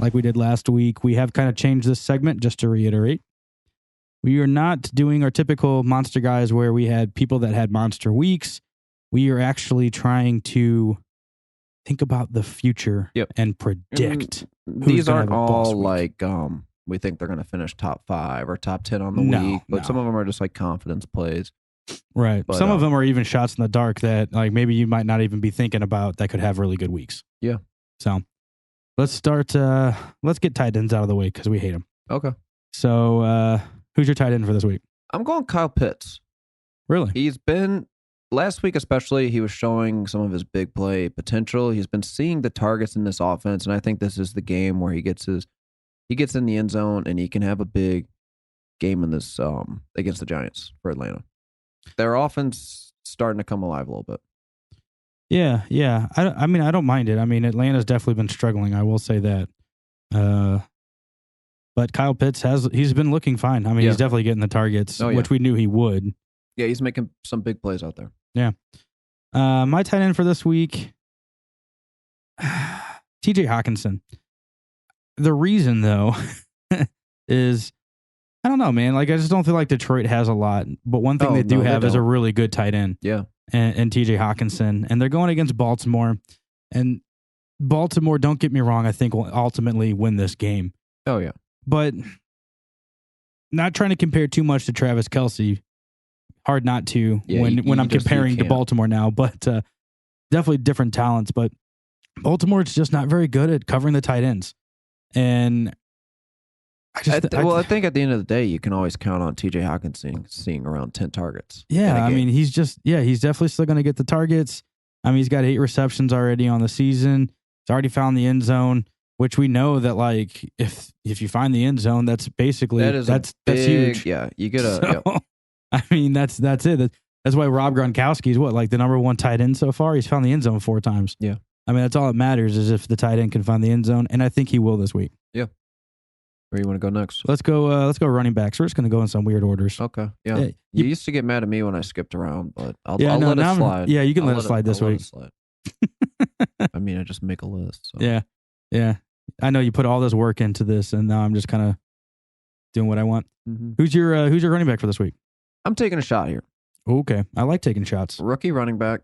like we did last week. We have kind of changed this segment, just to reiterate. We are not doing our typical Monster Guys where we had people that had monster weeks. We are actually trying to think about the future and predict. These aren't all like we think they're going to finish top 5 or top 10 on the week, but some of them are just like confidence plays. Right. But some of them are even shots in the dark that like maybe you might not even be thinking about that could have really good weeks. Yeah. So let's start. Let's get tight ends out of the way because we hate them. Okay. So who's your tight end for this week? I'm going Kyle Pitts. Really? He's been, last week especially, he was showing some of his big play potential. He's been seeing the targets in this offense, and I think this is the game where he gets in the end zone and he can have a big game in this against the Giants for Atlanta. Their offense starting to come alive a little bit. Yeah. I mean, I don't mind it. I mean, Atlanta's definitely been struggling. I will say that. But Kyle Pitts he's been looking fine. I mean, he's definitely getting the targets, which we knew he would. Yeah, he's making some big plays out there. Yeah. My tight end for this week, TJ Hawkinson. The reason, though, is I don't know, man. Like, I just don't feel like Detroit has a lot. But one thing they do have is a really good tight end. Yeah. And TJ Hawkinson. And they're going against Baltimore. And Baltimore, don't get me wrong, I think will ultimately win this game. Oh, yeah. But not trying to compare too much to Travis Kelce. Hard not to when I'm comparing to Baltimore now. But definitely different talents. But Baltimore is just not very good at covering the tight ends. And I think at the end of the day, you can always count on TJ Hawkinson seeing around 10 targets. Yeah, I mean, he's definitely still going to get the targets. I mean, he's got 8 receptions already on the season. He's already found the end zone, which we know that like if you find the end zone, that's basically that's huge. Yeah, you get I mean, that's it. That's why Rob Gronkowski is like the number 1 tight end so far. He's found the end zone 4 times. Yeah, I mean, that's all that matters is if the tight end can find the end zone, and I think he will this week. Yeah. Where you want to go next? Let's go running backs. We're just going to go in some weird orders. Okay. Yeah. You used to get mad at me when I skipped around, but I'll let it slide. Yeah, you can let it slide this week. I mean, I just make a list. So. Yeah. I know you put all this work into this, and now I'm just kind of doing what I want. Mm-hmm. Who's your running back for this week? I'm taking a shot here. Okay. I like taking shots. Rookie running back,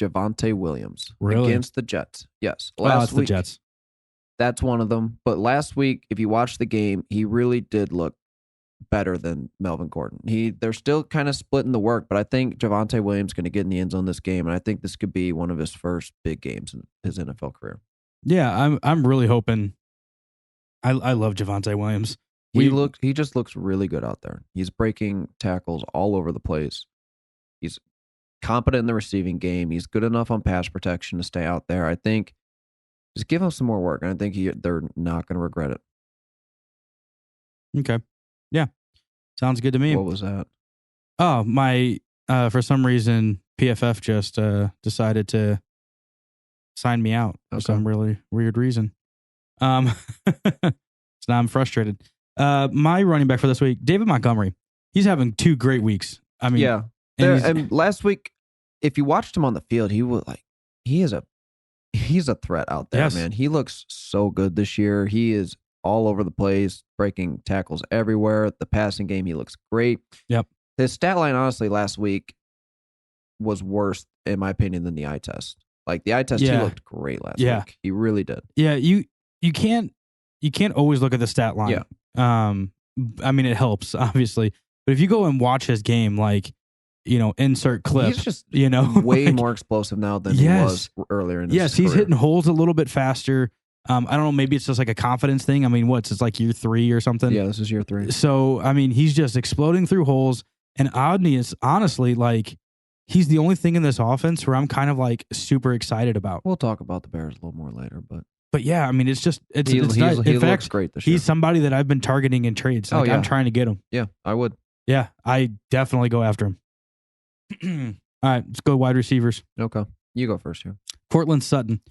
Javonte Williams. Really? Against the Jets. Yes. Last week, the Jets. That's one of them. But last week, if you watch the game, he really did look better than Melvin Gordon. They're still kind of splitting the work, but I think Javonte Williams is going to get in the end zone this game, and I think this could be one of his first big games in his NFL career. Yeah, I'm really hoping. I love Javonte Williams. He just looks really good out there. He's breaking tackles all over the place. He's competent in the receiving game. He's good enough on pass protection to stay out there. I think just give him some more work, and I think they're not going to regret it. Okay. Yeah. Sounds good to me. What was that? Oh, my, for some reason, PFF just decided to sign me out for some really weird reason. So now I'm frustrated. My running back for this week, David Montgomery. He's having 2 great weeks. I mean, yeah. And last week, if you watched him on the field, he was like, he's a threat out there, man. He looks so good this year. He is all over the place, breaking tackles everywhere. The passing game, he looks great. Yep. His stat line, honestly, last week was worse, in my opinion, than the eye test. Like the eye test, he looked great last week. He really did. Yeah, you can't always look at the stat line. Yeah. I mean, it helps, obviously. But if you go and watch his game, like, insert clip. He's just, way more explosive now than he was earlier in his career. He's hitting holes a little bit faster. I don't know, maybe it's just like a confidence thing. I mean, it's like year 3 or something? Yeah, this is year 3. So, I mean, he's just exploding through holes. And honestly, like, he's the only thing in this offense where I'm kind of like super excited about. We'll talk about the Bears a little more later, but yeah, I mean, it's just he looks great this year. He's somebody that I've been targeting in trades. Like, I'm trying to get him. Yeah, I would. Yeah, I definitely go after him. All right, let's go wide receivers. Okay, you go first here. Cortland Sutton.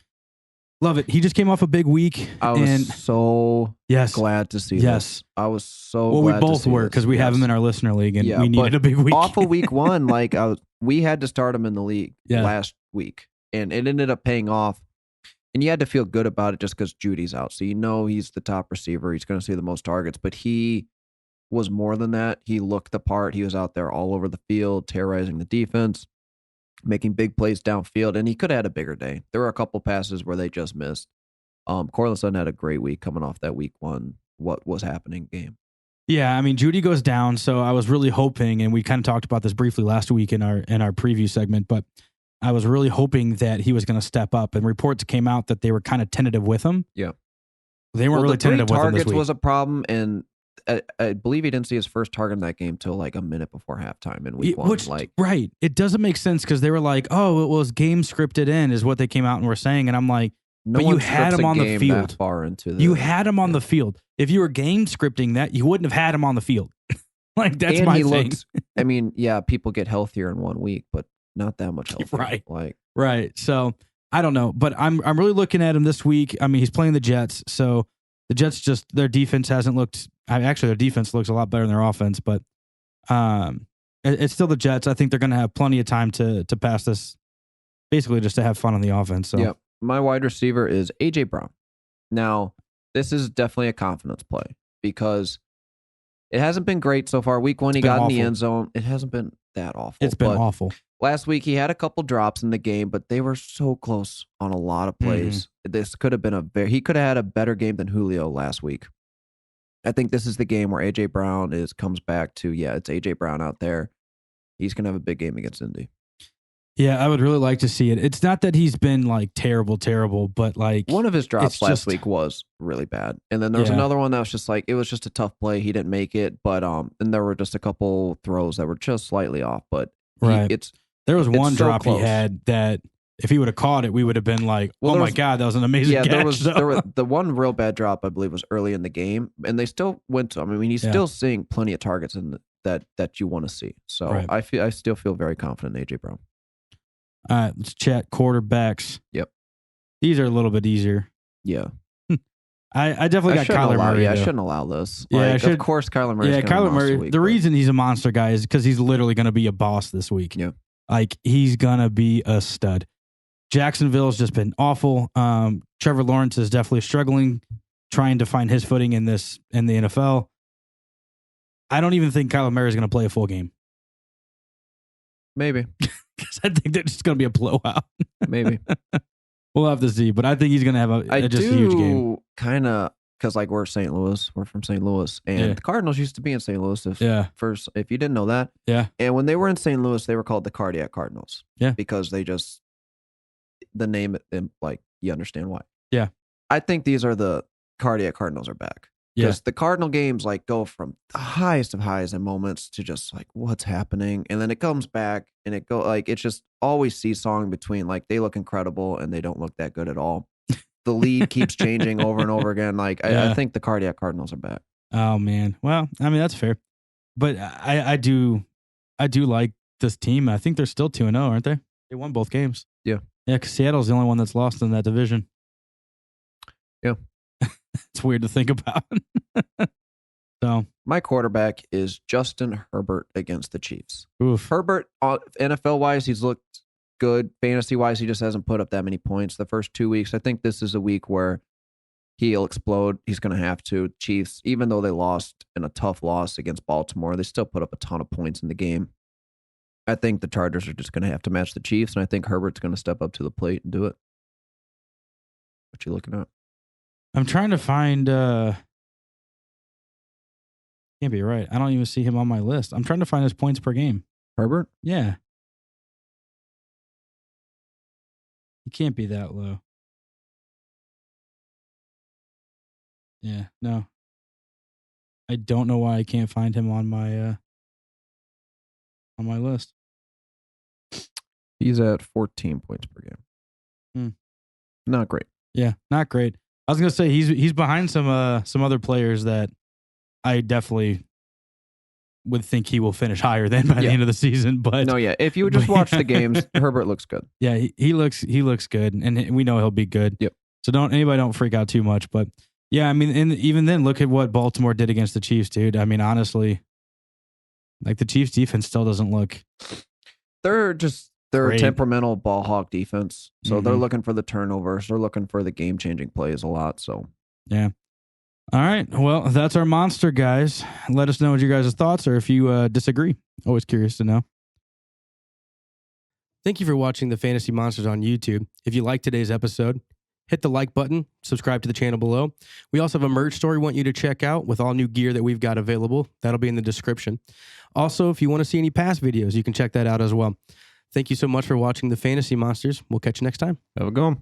Love it. He just came off a big week. I was so glad to see this. I was so glad we both were because we have him in our listener league and we needed a big week. Off of week 1, we had to start him in the league last week, and it ended up paying off. And you had to feel good about it just because Judy's out. So he's the top receiver. He's going to see the most targets. But he was more than that. He looked the part. He was out there all over the field, terrorizing the defense, making big plays downfield. And he could have had a bigger day. There were a couple passes where they just missed. Cortland Sutton had a great week coming off that week 1 what was happening game. Yeah, I mean, Judy goes down, so I was really hoping, and we kind of talked about this briefly last week in our preview segment, but I was really hoping that he was going to step up, and reports came out that they were kind of tentative with him. Yeah. They weren't really tentative with him this week. Targets was a problem, and I believe he didn't see his first target in that game till like a minute before halftime in week 1. Right. It doesn't make sense because they were like, oh, it was game scripted in is what they came out and were saying, and I'm like, but you had him on the field. You had him on the field. If you were game scripting that, you wouldn't have had him on the field. Like, that's my thing. I mean, yeah, people get healthier in 1 week, but not that much healthier. Right. Right. So I don't know, but I'm really looking at him this week. I mean, he's playing the Jets, so the Jets their defense hasn't looked. Actually, their defense looks a lot better than their offense, but it's still the Jets. I think they're going to have plenty of time to pass this, basically just to have fun on the offense. So. Yep. My wide receiver is A.J. Brown. Now, this is definitely a confidence play because it hasn't been great so far. Week 1, he got in the end zone. It hasn't been that awful. It's been awful. Last week, he had a couple drops in the game, but they were so close on a lot of plays. This could have been he could have had a better game than Julio last week. I think this is the game where A.J. Brown comes back to, it's A.J. Brown out there. He's going to have a big game against Indy. Yeah, I would really like to see it. It's not that he's been like terrible, but like one of his drops last week was really bad. And then there was another one that was just like, it was just a tough play. He didn't make it, but and there were just a couple throws that were just slightly off, but there was one drop he had that if he would have caught it, we would have been like, my God, that was an amazing catch. There was the one real bad drop, I believe, was early in the game, and they still went to him. I mean, he's still seeing plenty of targets in that you want to see. So I still feel very confident in A.J. Brown. All right, let's chat quarterbacks. Yep. These are a little bit easier. Yeah. I definitely got Kyler Murray. Yeah, I shouldn't allow this. Yeah, of course, Kyler Murray. Yeah, Kyler Murray. The reason he's a monster guy is because he's literally going to be a boss this week. Yeah. Like, he's going to be a stud. Jacksonville's just been awful. Trevor Lawrence is definitely struggling, trying to find his footing in the NFL. I don't even think Kyler Murray is going to play a full game. Maybe. Because I think they're just going to be a blowout. Maybe. We'll have to see. But I think he's going to have a huge game. Kind of, because like we're St. Louis. We're from St. Louis. And the Cardinals used to be in St. Louis. If you didn't know that. Yeah. And when they were in St. Louis, they were called the Cardiac Cardinals. Yeah. Because the name, like, you understand why. Yeah. I think these are the Cardiac Cardinals are back. Because the Cardinal games like go from the highest of highs and moments to just like what's happening, and then it comes back and it it's just always seesawing between like they look incredible and they don't look that good at all. The lead keeps changing over and over again. Like I think the Cardiac Cardinals are back. Oh man, well I mean that's fair, but I do like this team. I think they're still 2-0, aren't they? They won both games. Yeah, because Seattle's the only one that's lost in that division. Yeah. It's weird to think about. So my quarterback is Justin Herbert against the Chiefs. Oof. Herbert, NFL wise, he's looked good. Fantasy wise, he just hasn't put up that many points the first 2 weeks. I think this is a week where he'll explode. He's going to have to. Chiefs, even though they lost in a tough loss against Baltimore, they still put up a ton of points in the game. I think the Chargers are just going to have to match the Chiefs, and I think Herbert's going to step up to the plate and do it. What you looking at? I'm trying to find. Can't be right. I don't even see him on my list. I'm trying to find his points per game. Herbert? Yeah. He can't be that low. Yeah, no. I don't know why I can't find him on my list. He's at 14 points per game. Not great. Yeah, not great. I was gonna say he's behind some other players that I definitely would think he will finish higher than by the end of the season. But no, if you would just watch the games, Herbert looks good. Yeah, he looks good, and we know he'll be good. Yep. So don't freak out too much. But yeah, I mean, and even then, look at what Baltimore did against the Chiefs, dude. I mean, honestly, like the Chiefs defense still doesn't look. They're just They're great. a temperamental ball hawk defense. So they're looking for the turnovers. They're looking for the game-changing plays a lot. So yeah. All right. Well, that's our monster, guys. Let us know what your guys' thoughts are if you disagree. Always curious to know. Thank you for watching the Fantasy Monsters on YouTube. If you liked today's episode, hit the like button, subscribe to the channel below. We also have a merch store we want you to check out with all new gear that we've got available. That'll be in the description. Also, if you want to see any past videos, you can check that out as well. Thank you so much for watching the Fantasy Monsters. We'll catch you next time. have a go.